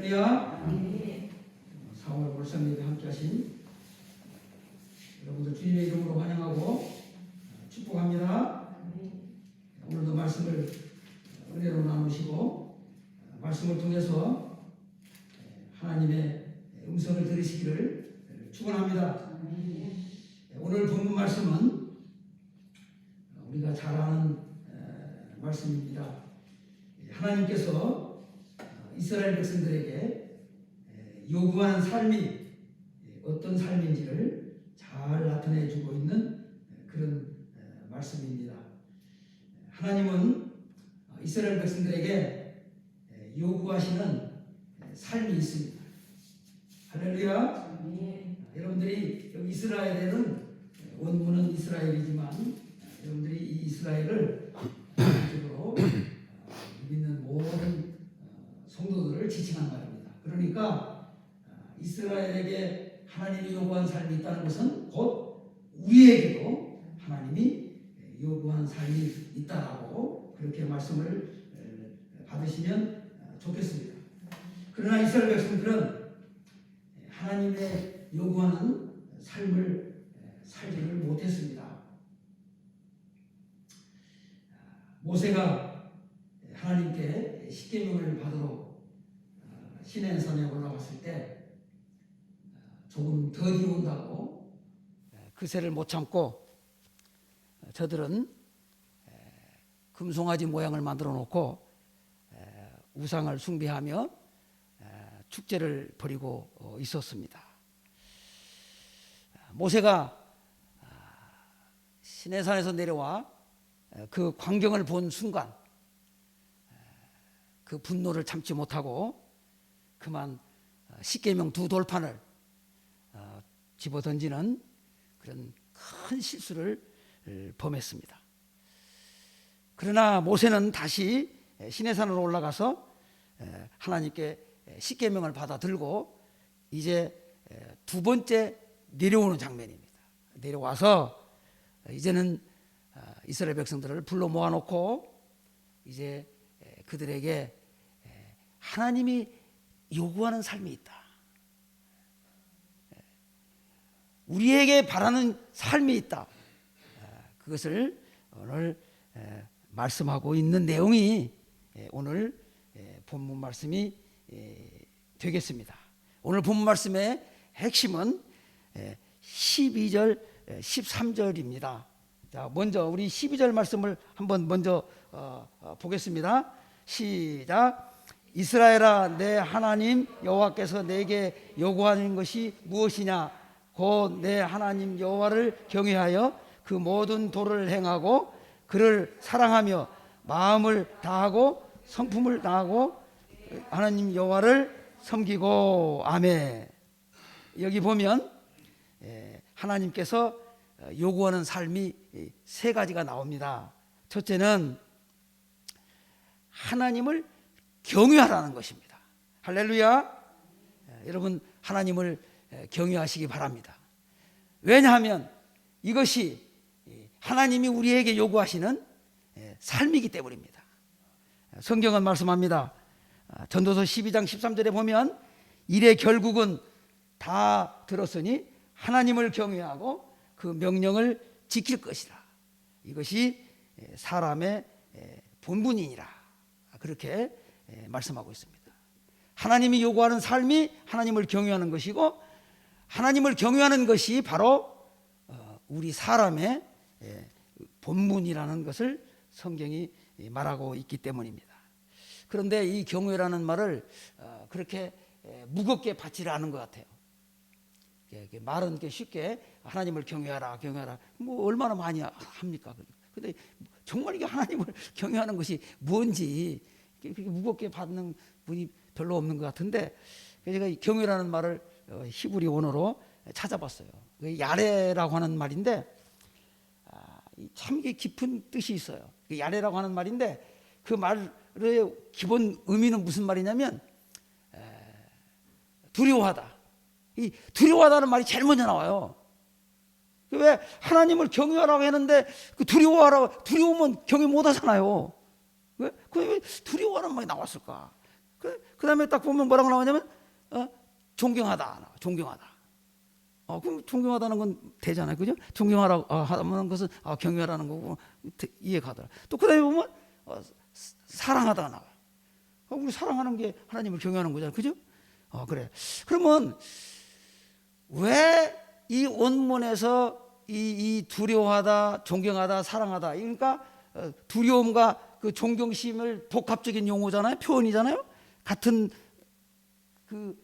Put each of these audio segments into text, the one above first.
할렐루야. 4월 월성예배 함께 하신 여러분들 주님의 이름으로 환영하고 축복합니다. 오늘도 말씀을 은혜로 나누시고 말씀을 통해서 하나님의 음성을 들으시기를 축원합니다. 오늘 본문 말씀은 우리가 잘 아는 말씀입니다. 하나님께서 이스라엘 백성들에게 요구하는 삶이 어떤 삶인지를 잘 나타내주고 있는 그런 말씀입니다. 하나님은 이스라엘 백성들에게 요구하시는 삶이 있습니다. 할렐루야. 여러분들이 여기 이스라엘에는 원문은 이스라엘이지만 여러분들이 이 이스라엘을 전적으로 믿는 모든 성도들을 지칭한 말입니다. 그러니까 이스라엘에게 하나님이 요구한 삶이 있다는 것은 곧 우리에게도 하나님이 요구한 삶이 있다라고 그렇게 말씀을 받으시면 좋겠습니다. 그러나 이스라엘 백성들은 하나님의 요구하는 삶을 살지를 못했습니다. 모세가 하나님께 십계명을 받으러 시내산에 올라갔을 때 조금 더디 온다고 그새를 못 참고 저들은 금송아지 모양을 만들어 놓고 우상을 숭배하며 축제를 벌이고 있었습니다. 모세가 시내산에서 내려와 그 광경을 본 순간 그 분노를 참지 못하고 그만 십계명 두 돌판을 집어던지는 그런 큰 실수를 범했습니다. 그러나 모세는 다시 시내산으로 올라가서 하나님께 십계명을 받아 들고 이제 두 번째 내려오는 장면입니다. 내려와서 이제는 이스라엘 백성들을 불러 모아놓고 이제 그들에게 하나님이 요구하는 삶이 있다. 우리에게 바라는 삶이 있다. 그것을 오늘 말씀하고 있는 내용이 오늘 본문 말씀이 되겠습니다. 오늘 본문 말씀의 핵심은 12절, 13절입니다. 자, 먼저 우리 12절 말씀을 한번 먼저 보겠습니다. 시작. 이스라엘아, 내 하나님 여호와께서 내게 요구하는 것이 무엇이냐? 곧 내 하나님 여호와를 경외하여 그 모든 도를 행하고 그를 사랑하며 마음을 다하고 성품을 다하고 하나님 여호와를 섬기고. 아멘. 여기 보면 하나님께서 요구하는 삶이 세 가지가 나옵니다. 첫째는 하나님을 경외하라는 것입니다. 할렐루야. 여러분 하나님을 경외하시기 바랍니다. 왜냐하면 이것이 하나님이 우리에게 요구하시는 삶이기 때문입니다. 성경은 말씀합니다. 전도서 12장 13절에 보면 일의 결국은 다 들었으니 하나님을 경외하고 그 명령을 지킬 것이라. 이것이 사람의 본분이니라. 그렇게 말씀하고 있습니다. 하나님이 요구하는 삶이 하나님을 경외하는 것이고 하나님을 경외하는 것이 바로 우리 사람의 본분이라는 것을 성경이 말하고 있기 때문입니다. 그런데 이 경외라는 말을 그렇게 무겁게 받지를 않은 것 같아요. 말은 쉽게 하나님을 경외하라, 경외하라. 뭐 얼마나 많이 합니까? 근데 정말 이게 하나님을 경외하는 것이 뭔지 그렇게 무겁게 받는 분이 별로 없는 것 같은데 제가 이 경외라는 말을 히브리 원어로 찾아봤어요. 야레라고 하는 말인데 참 깊은 뜻이 있어요. 야레라고 하는 말인데 그 말의 기본 의미는 무슨 말이냐면 두려워하다. 이 두려워하다는 말이 제일 먼저 나와요. 왜 하나님을 경외하라고 했는데 그 두려워하라고, 두려우면 경외 못 하잖아요. 왜 두려워하는 말이 나왔을까? 그 다음에 딱 보면 뭐라고 나오냐면 존경하다. 존경하다. 그럼 존경하다는 건 되잖아요. 그죠? 존경하라고 하는 것은 경외하라는 거고 이해가더라. 또 그 다음에 보면 사랑하다가 나와요. 우리 사랑하는 게 하나님을 경외하는 거잖아요. 그죠? 그래. 그러면 왜 이 원문에서 이 두려워하다, 존경하다, 사랑하다, 그러니까 두려움과 그 존경심을 복합적인 용어잖아요. 표현이잖아요. 같은 그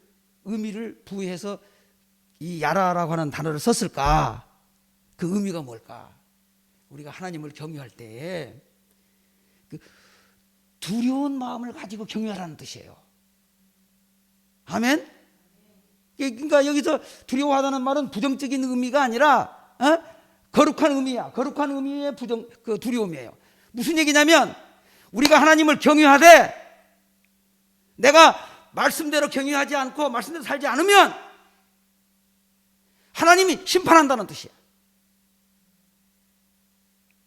의미를 부여해서 이 야라라고 하는 단어를 썼을까? 그 의미가 뭘까? 우리가 하나님을 경외할 때 그 두려운 마음을 가지고 경외하라는 뜻이에요. 아멘? 그러니까 여기서 두려워하다는 말은 부정적인 의미가 아니라 거룩한 의미야. 거룩한 의미의 그 두려움이에요. 무슨 얘기냐면 우리가 하나님을 경외하되 내가 말씀대로 경외하지 않고 말씀대로 살지 않으면 하나님이 심판한다는 뜻이야.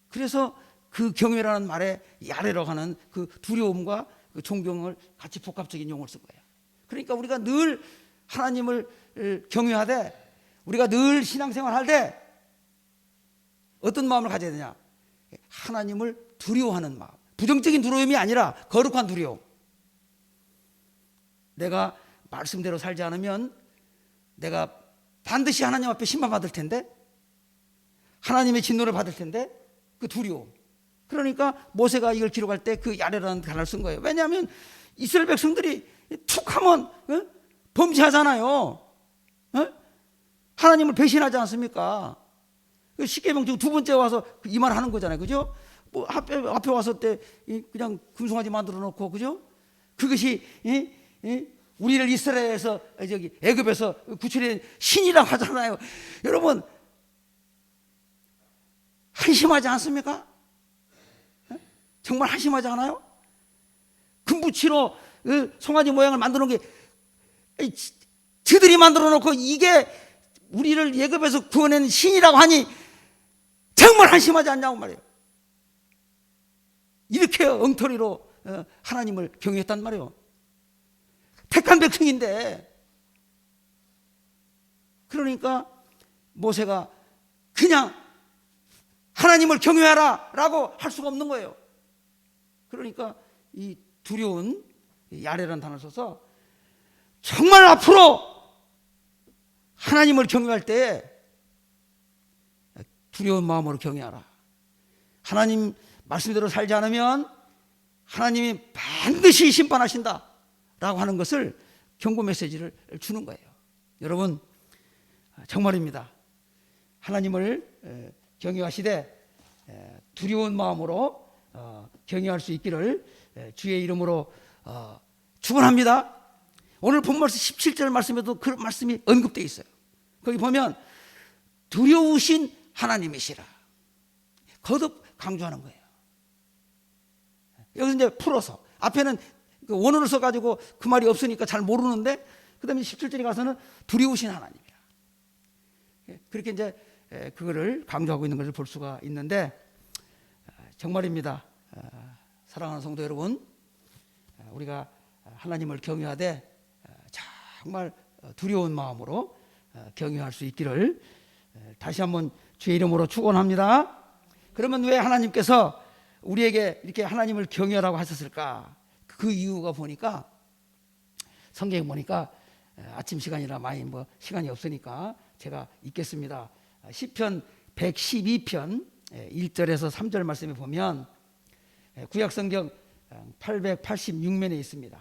그래서 그 경외라는 말에 야레라고 하는 그 두려움과 그 존경을 같이 복합적인 용어를 쓴 거예요. 그러니까 우리가 늘 하나님을 경외하되 우리가 늘 신앙생활 할 때 어떤 마음을 가져야 되냐? 하나님을 두려워하는 마음. 부정적인 두려움이 아니라 거룩한 두려움. 내가 말씀대로 살지 않으면 내가 반드시 하나님 앞에 심판받을 텐데, 하나님의 진노를 받을 텐데, 그 두려움. 그러니까 모세가 이걸 기록할 때 그 야레라는 단어를 쓴 거예요. 왜냐하면 이스라엘 백성들이 툭 하면 범죄하잖아요. 하나님을 배신하지 않습니까? 십계명 중 두 번째 와서 이 말 하는 거잖아요. 그죠? 뭐 앞에 와서 때 그냥 금송아지 만들어 놓고, 그죠? 그것이 우리를 이스라엘에서 애굽에서 구출한 신이라고 하잖아요. 여러분 한심하지 않습니까? 정말 한심하지 않아요? 금붙이로 송아지 모양을 만들어 놓은 게 저들이 만들어 놓고 이게 우리를 애굽에서 구원한 신이라고 하니 정말 한심하지 않냐고 말이에요. 이렇게 엉터리로 하나님을 경외했단 말이에요. 택한 백성인데. 그러니까 모세가 그냥 하나님을 경외하라 라고 할 수가 없는 거예요. 그러니까 이 두려운 야레라는 단어를 써서 정말 앞으로 하나님을 경외할 때 두려운 마음으로 경외하라. 하나님 말씀대로 살지 않으면 하나님이 반드시 심판하신다 라고 하는 것을 경고 메시지를 주는 거예요. 여러분 정말입니다. 하나님을 경외하시되 두려운 마음으로 경외할 수 있기를 주의 이름으로 축원합니다. 오늘 본문 17절 말씀에도 그런 말씀이 언급되어 있어요. 거기 보면 두려우신 하나님이시라 거듭 강조하는 거예요. 여기서 이제 풀어서 앞에는 원어를 써가지고 그 말이 없으니까 잘 모르는데 그 다음에 17절에 가서는 두려우신 하나님이라. 그렇게 이제 그거를 강조하고 있는 것을 볼 수가 있는데 정말입니다. 사랑하는 성도 여러분, 우리가 하나님을 경외하되 정말 두려운 마음으로 경외할 수 있기를 다시 한번 주의 이름으로 축원합니다. 그러면 왜 하나님께서 우리에게 이렇게 하나님을 경외하라고 하셨을까? 그 이유가 보니까 성경에 보니까 아침 시간이라 많이 시간이 없으니까 제가 읽겠습니다. 시편 112편 1절에서 3절 말씀에 보면 구약성경 886면에 있습니다.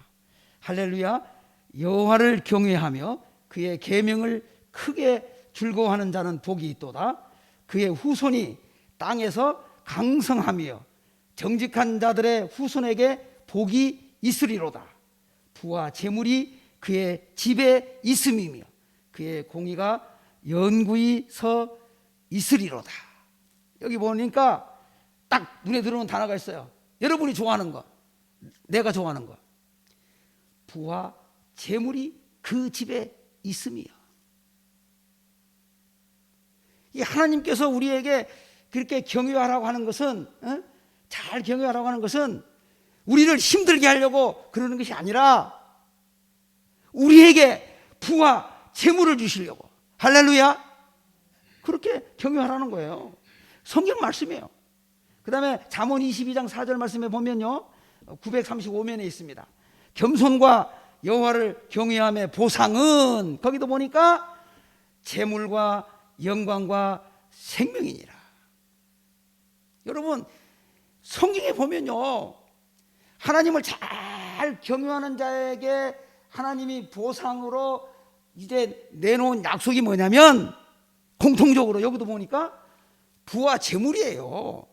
할렐루야, 여호와를 경외하며 그의 계명을 크게 즐거워하는 자는 복이 있도다. 그의 후손이 땅에서 강성하며 정직한 자들의 후손에게 복이 있으리로다. 부와 재물이 그의 집에 있음이며 그의 공의가 연구히 서 있으리로다. 여기 보니까 딱 눈에 들어오는 단어가 있어요. 여러분이 좋아하는 거, 내가 좋아하는 거. 부와 재물이 그 집에 있음이요. 이 하나님께서 우리에게 그렇게 경외하라고 하는 것은, 잘 경외하라고 하는 것은 우리를 힘들게 하려고 그러는 것이 아니라 우리에게 부와 재물을 주시려고. 할렐루야. 그렇게 경유하라는 거예요. 성경 말씀이에요. 그 다음에 잠언 22장 4절 말씀에 보면요, 935면에 있습니다. 겸손과 여호와를 경외함의 보상은, 거기도 보니까 재물과 영광과 생명이니라. 여러분, 성경에 보면요, 하나님을 잘 경외하는 자에게 하나님이 보상으로 이제 내놓은 약속이 뭐냐면, 공통적으로 여기도 보니까 부와 재물이에요.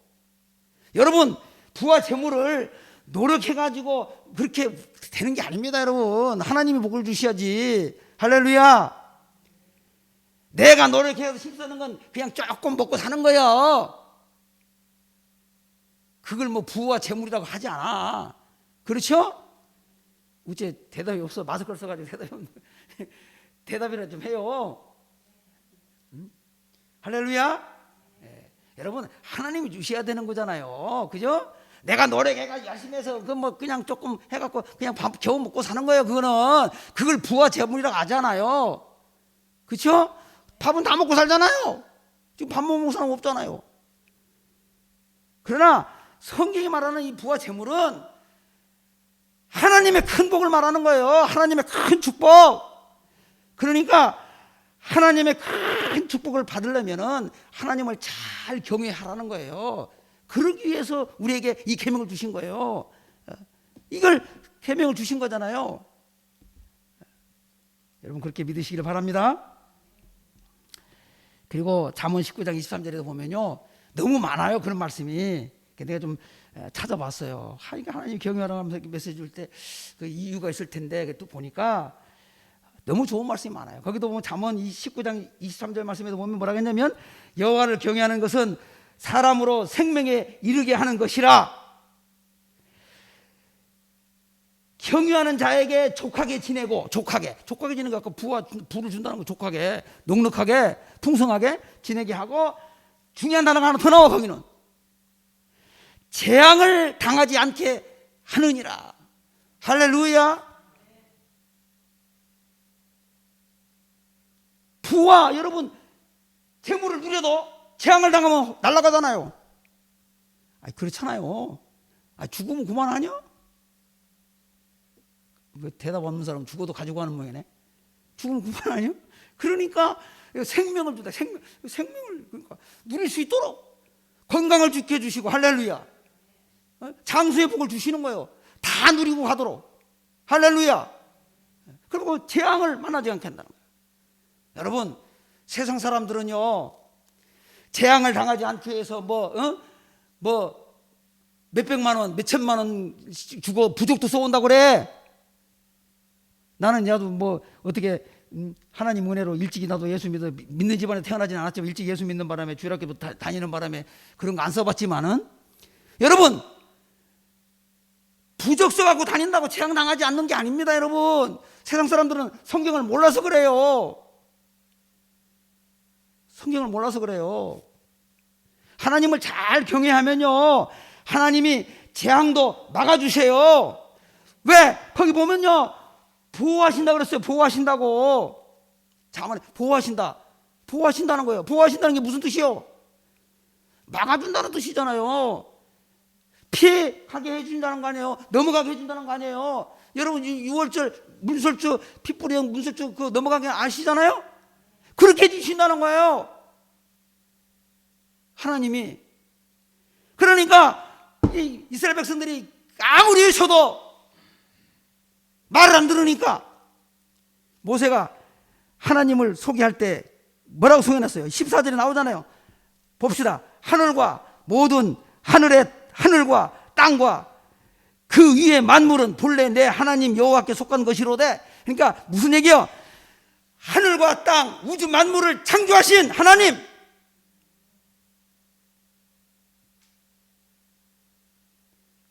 여러분, 부와 재물을 노력해가지고 그렇게 되는 게 아닙니다. 여러분, 하나님이 복을 주셔야지. 할렐루야. 내가 노력해서 힘쓰는 건 그냥 조금 먹고 사는 거예요. 그걸 뭐 부와 재물이라고 하지 않아. 그렇죠? 어째 대답이 없어. 마스크를 써가지고 대답이 없네. 대답이나 좀 해요. 할렐루야. 여러분, 하나님이 주셔야 되는 거잖아요. 그죠? 내가 노력해가 열심히 해서 그 뭐 그냥 조금 해갖고 그냥 밥 겨우 먹고 사는 거예요. 그걸 부와 재물이라고 하잖아요. 그렇죠? 밥은 다 먹고 살잖아요. 지금 밥 못 먹는 사람 없잖아요. 그러나 성경이 말하는 이 부와 재물은 하나님의 큰 복을 말하는 거예요. 하나님의 큰 축복. 그러니까 하나님의 큰 축복을 받으려면은 하나님을 잘 경외하라는 거예요. 그러기 위해서 우리에게 이 계명을 주신 거예요. 이걸 계명을 주신 거잖아요. 여러분, 그렇게 믿으시기를 바랍니다. 그리고 잠언 19장 23절에도 보면요, 너무 많아요, 그런 말씀이. 내가 좀 찾아봤어요. 하나님 경외하라고 하면서 메시지 줄 때 그 이유가 있을 텐데, 또 보니까 너무 좋은 말씀이 많아요. 거기도 보면 잠언 19장 23절 말씀에도 보면 뭐라고 했냐면, 여호와를 경외하는 것은 사람으로 생명에 이르게 하는 것이라. 경유하는 자에게 족하게 지내고, 족하게 지내는 거, 부를 준다는 거, 족하게, 넉넉하게, 풍성하게 지내게 하고, 중요한 단어가 하나 더 나와. 거기는 재앙을 당하지 않게 하느니라. 할렐루야. 부와 여러분 재물을 누려도 재앙을 당하면 날아가잖아요. 그렇잖아요. 죽으면 그만하냐? 대답 없는 사람은 죽어도 가지고 가는 모양이네. 죽으면 그만하냐? 그러니까 생명을 주다. 생명을 그러니까 누릴 수 있도록 건강을 주게 해주시고, 할렐루야. 장수의 복을 주시는 거예요. 다 누리고 가도록. 할렐루야. 그리고 재앙을 만나지 않게 한다는 거예요. 여러분, 세상 사람들은요, 재앙을 당하지 않기 위해서 몇백만 원, 몇천만 원 주고 부족도 써온다고 그래. 나는 어떻게 하나님 은혜로 일찍이 나도 예수 믿는 집안에 태어나지는 않았지만, 일찍 예수 믿는 바람에 주일학교도 다니는 바람에 그런 거 안 써봤지만은, 여러분, 부적 써갖고 다닌다고 재앙 당하지 않는 게 아닙니다. 여러분, 세상 사람들은 성경을 몰라서 그래요. 성경을 몰라서 그래요. 하나님을 잘 경외하면요, 하나님이 재앙도 막아주세요. 왜? 거기 보면요, 보호하신다고 그랬어요. 보호하신다고. 자만에 보호하신다. 보호하신다는 거예요. 보호하신다는 게 무슨 뜻이요? 막아준다는 뜻이잖아요. 피하게 해준다는 거 아니에요? 넘어가게 해준다는 거 아니에요? 여러분, 6월절 문설주, 핏불이형 문설주 그 넘어가게 아시잖아요? 그렇게 해주신다는 거예요, 하나님이. 그러니까 이 이스라엘 백성들이 아무리 외쳐도 말을 안 들으니까 모세가 하나님을 소개할 때 뭐라고 소개해놨어요? 14절에 나오잖아요. 봅시다. 하늘과 모든 하늘과 땅과 그 위에 만물은 본래 내 하나님 여호와께 속한 것이로되. 그러니까 무슨 얘기요? 하늘과 땅, 우주 만물을 창조하신 하나님,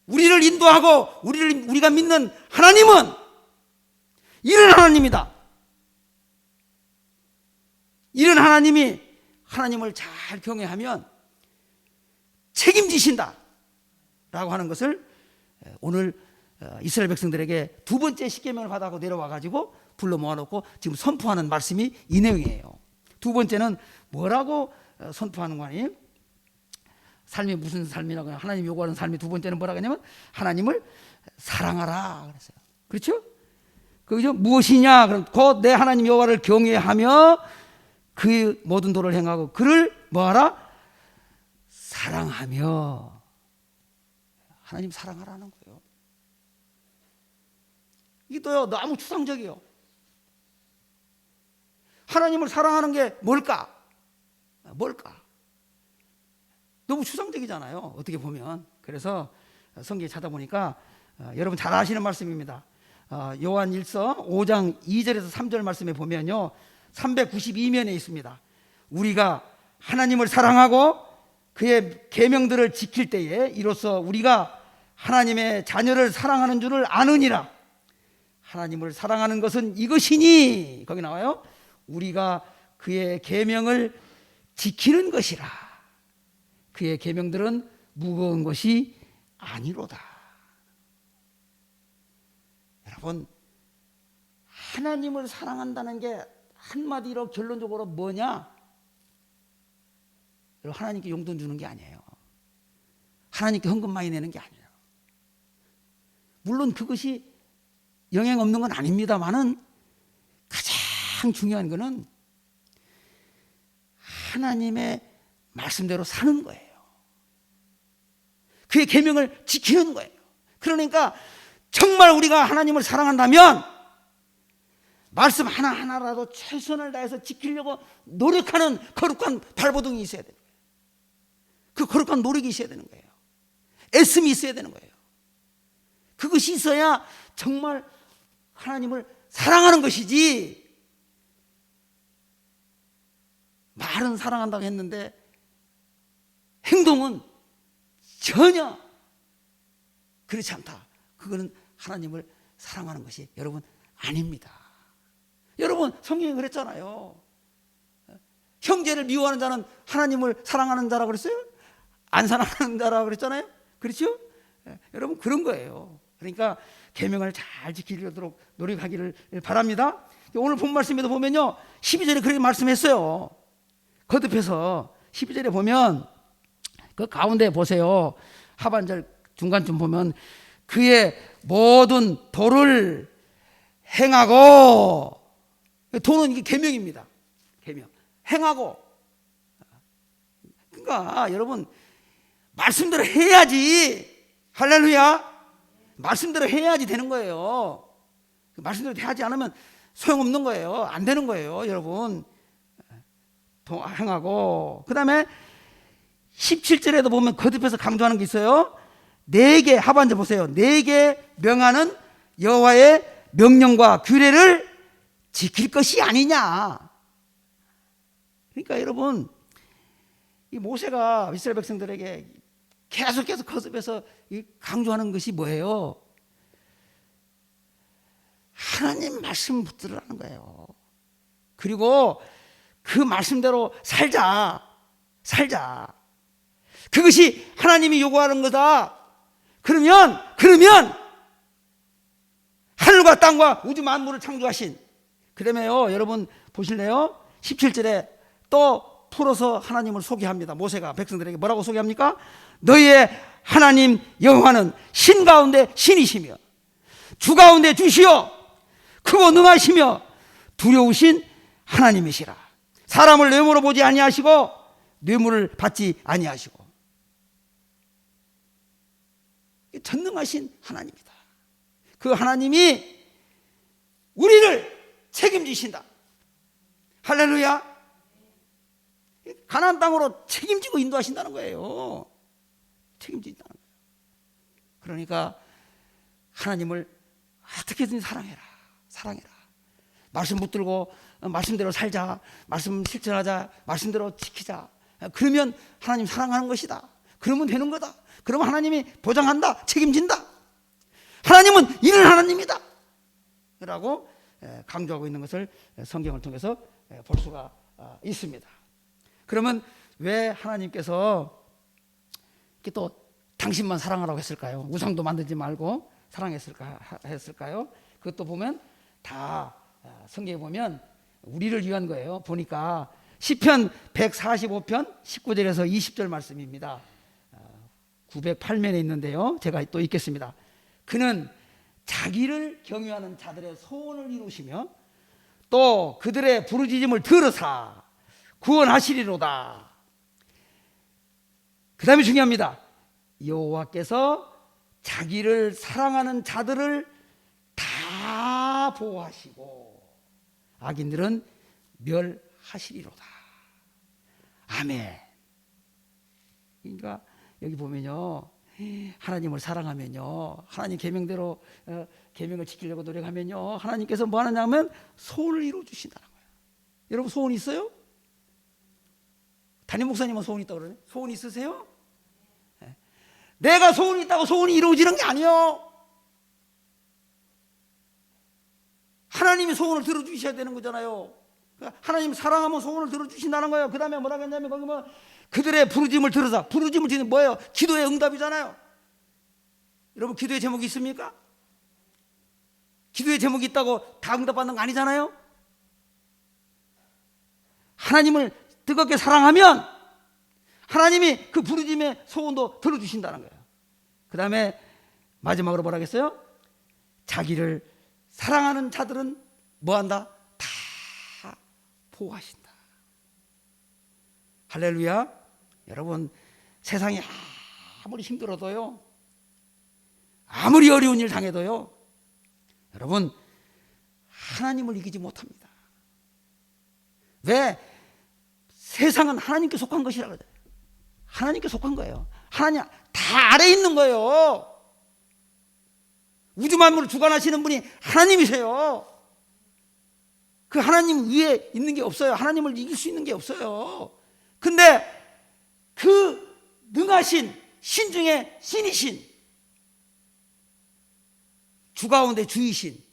우리를 인도하고 우리가 믿는 하나님은 이런 하나님이다. 이런 하나님이 하나님을 잘 경외하면 책임지신다 라고 하는 것을 오늘 이스라엘 백성들에게 두 번째 십계명을 받아고 내려와 가지고 불러 모아놓고 지금 선포하는 말씀이 이 내용이에요. 두 번째는 뭐라고 선포하는 거니? 삶이 무슨 삶이라고 하나님 요구하는 삶이 두 번째는 뭐라고 하냐면 하나님을 사랑하라 그랬어요. 그렇죠? 그죠? 무엇이냐? 그럼 곧 내 하나님 여호와를 경외하며 그 모든 도를 행하고 그를 뭐하라? 사랑하며. 하나님 사랑하라는 거예요. 이게 또요 너무 추상적이에요. 하나님을 사랑하는 게 뭘까? 너무 추상적이잖아요. 어떻게 보면. 그래서 성경에 찾아보니까 여러분 잘 아시는 말씀입니다. 요한일서 5장 2절에서 3절 말씀에 보면요 392면에 있습니다. 우리가 하나님을 사랑하고 그의 계명들을 지킬 때에 이로써 우리가 하나님의 자녀를 사랑하는 줄을 아느니라. 하나님을 사랑하는 것은 이것이니, 거기 나와요. 우리가 그의 계명을 지키는 것이라. 그의 계명들은 무거운 것이 아니로다. 여러분, 하나님을 사랑한다는 게 한마디로 결론적으로 뭐냐? 하나님께 용돈 주는 게 아니에요. 하나님께 헌금 많이 내는 게 아니에요. 물론 그것이 영향 없는 건 아닙니다만은 가장 중요한 거는 하나님의 말씀대로 사는 거예요. 그의 계명을 지키는 거예요. 그러니까 정말 우리가 하나님을 사랑한다면 말씀 하나하나라도 최선을 다해서 지키려고 노력하는 거룩한 발버둥이 있어야 되는 거예요. 그 거룩한 노력이 있어야 되는 거예요. 애씀이 있어야 되는 거예요. 그것이 있어야 정말 하나님을 사랑하는 것이지, 말은 사랑한다고 했는데 행동은 전혀 그렇지 않다. 그거는 하나님을 사랑하는 것이 여러분 아닙니다. 여러분 성경이 그랬잖아요. 형제를 미워하는 자는 하나님을 사랑하는 자라고 그랬어요? 안 사랑하는 자라고 그랬잖아요. 그렇죠? 여러분 그런 거예요. 그러니까 계명을 잘 지키도록 노력하기를 바랍니다. 오늘 본 말씀에도 보면요 12절에 그렇게 말씀했어요. 거듭해서 12절에 보면 그 가운데 보세요. 하반절 중간쯤 보면 그의 모든 도를 행하고, 도는 이게 계명입니다. 계명. 행하고. 그러니까 여러분 말씀대로 해야지. 할렐루야. 말씀대로 해야지 되는 거예요. 말씀대로 하지 않으면 소용없는 거예요. 안 되는 거예요, 여러분. 행하고. 그 다음에 17절에도 보면 거듭해서 강조하는 게 있어요. 내게, 하반절 보세요. 내게 명하는 여호와의 명령과 규례를 지킬 것이 아니냐. 그러니까 여러분, 이 모세가 이스라엘 백성들에게 계속해서 거듭해서 강조하는 것이 뭐예요? 하나님 말씀 붙들으라는 거예요. 그리고 그 말씀대로 살자. 그것이 하나님이 요구하는 거다. 그러면 하늘과 땅과 우주 만물을 창조하신, 그다음에요 여러분 보실래요? 17절에 또 풀어서 하나님을 소개합니다. 모세가 백성들에게 뭐라고 소개합니까? 너희의 하나님 여호와는 신 가운데 신이시며 주 가운데 주시요 크고 능하시며 두려우신 하나님이시라. 사람을 뇌물로 보지 아니하시고 뇌물을 받지 아니하시고 전능하신 하나님이다. 그 하나님이 우리를 책임지신다. 할렐루야. 가나안 땅으로 책임지고 인도하신다는 거예요. 책임진다는 거예요. 그러니까 하나님을 어떻게든 사랑해라. 말씀 붙들고 말씀대로 살자. 말씀 실천하자. 말씀대로 지키자. 그러면 하나님 사랑하는 것이다. 그러면 되는 거다. 그러면 하나님이 보장한다. 책임진다. 하나님은 이런 하나님이다 라고 강조하고 있는 것을 성경을 통해서 볼 수가 있습니다. 그러면 왜 하나님께서 또 당신만 사랑하라고 했을까요? 우상도 만들지 말고 사랑했을까 했을까요? 그것도 보면 다 성경에 보면 우리를 위한 거예요. 보니까 시편 145편 19절에서 20절 말씀입니다. 908면에 있는데요. 제가 또 읽겠습니다. 그는 자기를 경유하는 자들의 소원을 이루시며 또 그들의 부르짖음을 들으사 구원하시리로다. 그 다음에 중요합니다. 여호와께서 자기를 사랑하는 자들을 다 보호하시고 악인들은 멸하시리로다. 아멘. 그러니까 여기 보면요, 하나님을 사랑하면요, 하나님 계명대로 계명을 지키려고 노력하면요, 하나님께서 뭐 하느냐면 소원을 이루어 주신다는 거예요. 여러분 소원 있어요? 담임 목사님은 소원 있다고 그러네. 소원 있으세요? 네. 내가 소원이 있다고 소원이 이루어지는 게 아니에요. 하나님이 소원을 들어주셔야 되는 거잖아요. 하나님 사랑하면 소원을 들어주신다는 거예요. 그 다음에 뭐라고 했냐면 거기 뭐 그들의 부르짖음을 들으사. 부르짖음을 듣는 뭐예요? 기도의 응답이잖아요. 여러분 기도의 제목이 있습니까? 기도의 제목이 있다고 다 응답받는 거 아니잖아요. 하나님을 뜨겁게 사랑하면 하나님이 그 부르짖음의 소원도 들어주신다는 거예요. 그 다음에 마지막으로 뭐라 했어요? 자기를 사랑하는 자들은 뭐한다? 다 보호하신다. 할렐루야. 여러분 세상이 아무리 힘들어도요, 아무리 어려운 일 당해도요, 여러분 하나님을 이기지 못합니다. 왜? 세상은 하나님께 속한 것이라 그래요. 하나님께 속한 거예요. 하나님 다 아래에 있는 거예요. 우주 만물을 주관하시는 분이 하나님이세요. 그 하나님 위에 있는 게 없어요. 하나님을 이길 수 있는 게 없어요. 근데 그 능하신 신 중에 신이신, 주 가운데 주이신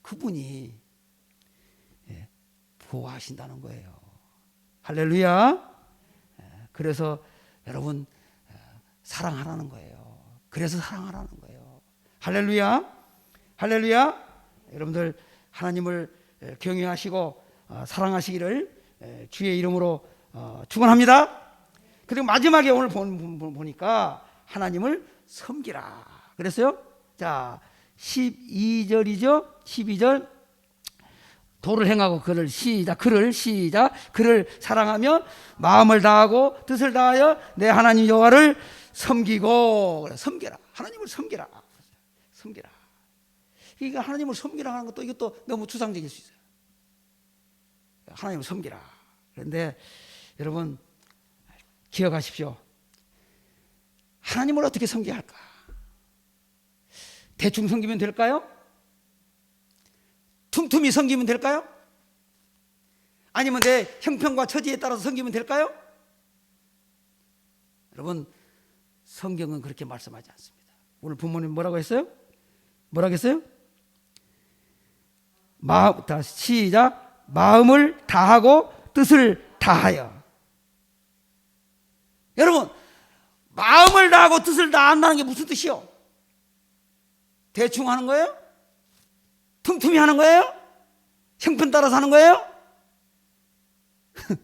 그분이 보호하신다는 거예요. 할렐루야. 그래서 여러분 사랑하라는 거예요. 그래서 사랑하라는 거예요. 할렐루야. 할렐루야. 여러분들 하나님을 경외하시고 사랑하시기를 주의 이름으로 축원합니다. 그리고 마지막에 오늘 보니까 하나님을 섬기라 그랬어요. 자, 12절이죠. 12절. 도를 행하고 그를 시작. 그를 사랑하며 마음을 다하고 뜻을 다하여 내 하나님 여호와를 섬기고. 섬기라. 하나님을 섬기라. 섬기라. 그러니까 하나님을 섬기라 하는 것도 이것도 너무 추상적일 수 있어요. 하나님을 섬기라. 그런데 여러분 기억하십시오. 하나님을 어떻게 섬겨야 할까? 대충 섬기면 될까요? 틈틈이 섬기면 될까요? 아니면 내 형편과 처지에 따라서 섬기면 될까요? 여러분 성경은 그렇게 말씀하지 않습니다. 오늘 부모님 뭐라고 했어요? 뭐라고 했어요? 시작. 마음을 다하고 뜻을 다하여. 여러분 마음을 다하고 뜻을 다한다는 게 무슨 뜻이요? 대충 하는 거예요? 틈틈이 하는 거예요? 형편 따라서 하는 거예요?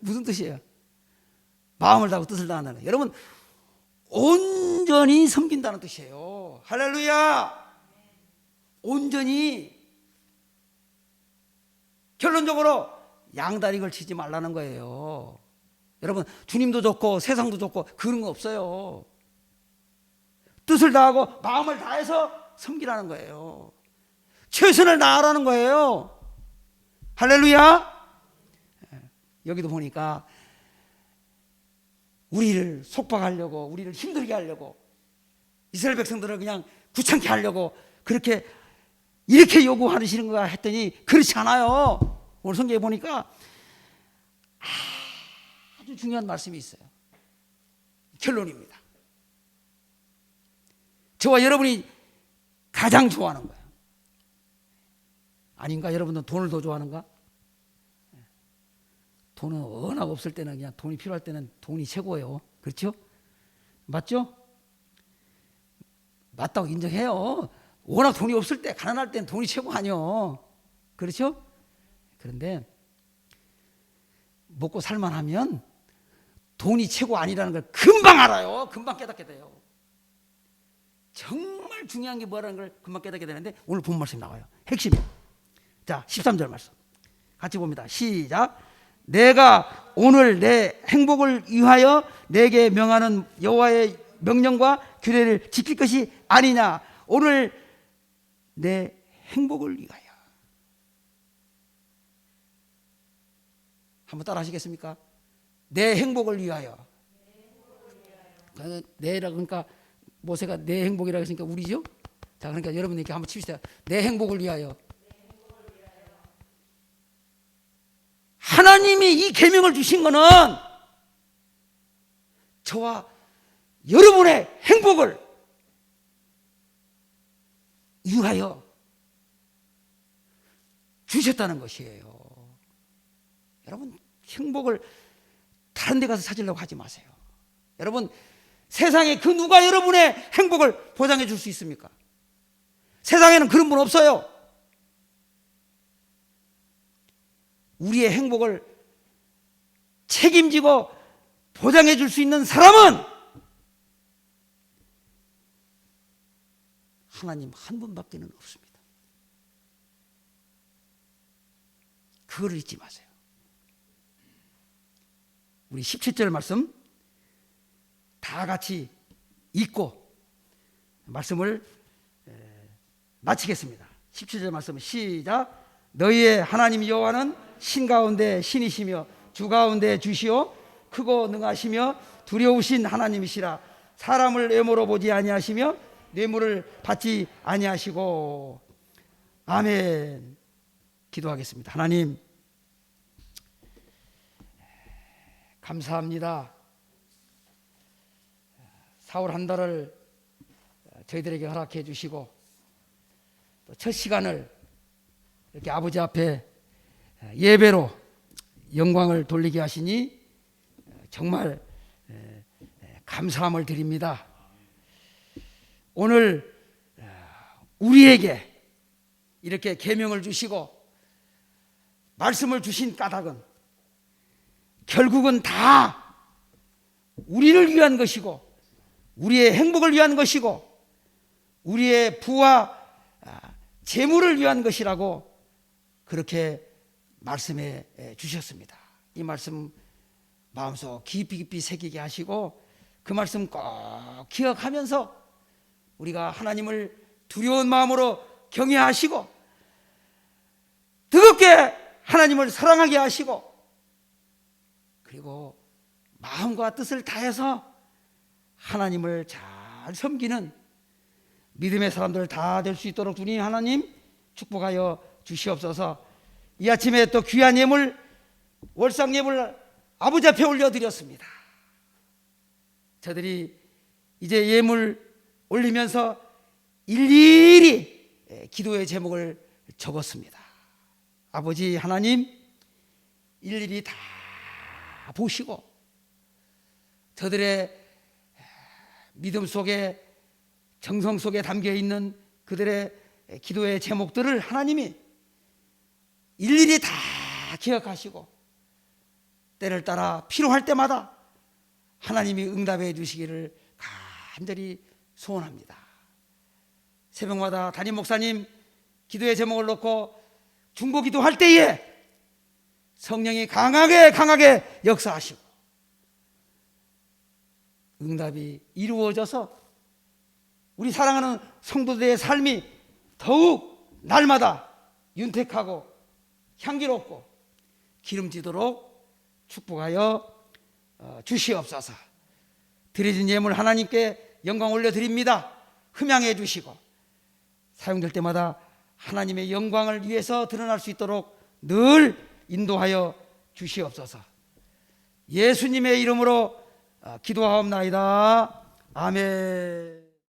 무슨 뜻이에요? 마음을 다하고 뜻을 다한다는 거예요. 여러분 온전히 섬긴다는 뜻이에요. 할렐루야. 온전히. 결론적으로 양다리 걸치지 말라는 거예요. 여러분 주님도 좋고 세상도 좋고 그런 거 없어요. 뜻을 다하고 마음을 다해서 섬기라는 거예요. 최선을 다하라는 거예요. 할렐루야. 여기도 보니까 우리를 속박하려고, 우리를 힘들게 하려고, 이스라엘 백성들을 그냥 귀찮게 하려고 그렇게 이렇게 요구하시는 거야 했더니 그렇지 않아요. 오늘 성경에 보니까 아주 중요한 말씀이 있어요. 결론입니다. 저와 여러분이 가장 좋아하는 거예요. 아닌가? 여러분들은 돈을 더 좋아하는가? 돈은 워낙 없을 때는 그냥 돈이 필요할 때는 돈이 최고예요. 그렇죠? 맞죠? 맞다고 인정해요. 워낙 돈이 없을 때, 가난할 땐 돈이 최고 아니요. 그렇죠? 그런데 먹고 살만하면 돈이 최고 아니라는 걸 금방 알아요. 금방 깨닫게 돼요. 정말 중요한 게 뭐라는 걸 금방 깨닫게 되는데 오늘 본 말씀이 나와요. 핵심이. 자, 13절 말씀 같이 봅니다. 시작. 내가 오늘 내 행복을 위하여 내게 명하는 여호와의 명령과 규례를 지킬 것이 아니냐. 오늘 내 행복을 위하여. 한번 따라 하시겠습니까? 내 행복을 위하여. 내라 그러니까 모세가 내 행복이라고 했으니까 우리죠? 자, 그러니까 여러분 이렇게 한번 칩시다. 내 행복을 위하여. 하나님이 이 계명을 주신 거는 저와 여러분의 행복을 위하여 주셨다는 것이에요. 여러분 행복을 다른 데 가서 찾으려고 하지 마세요. 여러분 세상에 그 누가 여러분의 행복을 보장해 줄 수 있습니까? 세상에는 그런 분 없어요. 우리의 행복을 책임지고 보장해 줄 수 있는 사람은 하나님 한 분밖에 없습니다. 그거를 잊지 마세요. 우리 17절 말씀 다 같이 읽고 말씀을 마치겠습니다. 17절 말씀 시작. 너희의 하나님 여호와는 신 가운데 신이시며 주 가운데 주시오 크고 능하시며 두려우신 하나님이시라. 사람을 외모로 보지 아니하시며 뇌물을 받지 아니하시고. 아멘. 기도하겠습니다. 하나님 감사합니다. 4월 한 달을 저희들에게 허락해 주시고 또 첫 시간을 이렇게 아버지 앞에 예배로 영광을 돌리게 하시니 정말 감사함을 드립니다. 오늘 우리에게 이렇게 계명을 주시고 말씀을 주신 까닭은 결국은 다 우리를 위한 것이고 우리의 행복을 위한 것이고 우리의 부와 재물을 위한 것이라고 그렇게 말씀해 주셨습니다. 이 말씀 마음속 깊이 새기게 하시고 그 말씀 꼭 기억하면서 우리가 하나님을 두려운 마음으로 경외하시고 뜨겁게 하나님을 사랑하게 하시고 그리고 마음과 뜻을 다해서 하나님을 잘 섬기는 믿음의 사람들 다 될 수 있도록 주님 하나님 축복하여 주시옵소서. 이 아침에 또 귀한 예물 월상 예물 아버지 앞에 올려드렸습니다. 저들이 이제 예물 올리면서 일일이 기도의 제목을 적었습니다. 아버지 하나님 일일이 다 보시고 저들의 믿음 속에 정성 속에 담겨있는 그들의 기도의 제목들을 하나님이 일일이 다 기억하시고 때를 따라 필요할 때마다 하나님이 응답해 주시기를 간절히 소원합니다. 새벽마다 담임 목사님 기도의 제목을 놓고 중보기도 할 때에 성령이 강하게 역사하시고 응답이 이루어져서 우리 사랑하는 성도들의 삶이 더욱 날마다 윤택하고 향기롭고 기름지도록 축복하여 주시옵소서. 드려진 예물 하나님께 영광 올려드립니다. 흠양해 주시고 사용될 때마다 하나님의 영광을 위해서 드러날 수 있도록 늘 인도하여 주시옵소서. 예수님의 이름으로 기도하옵나이다. 아멘.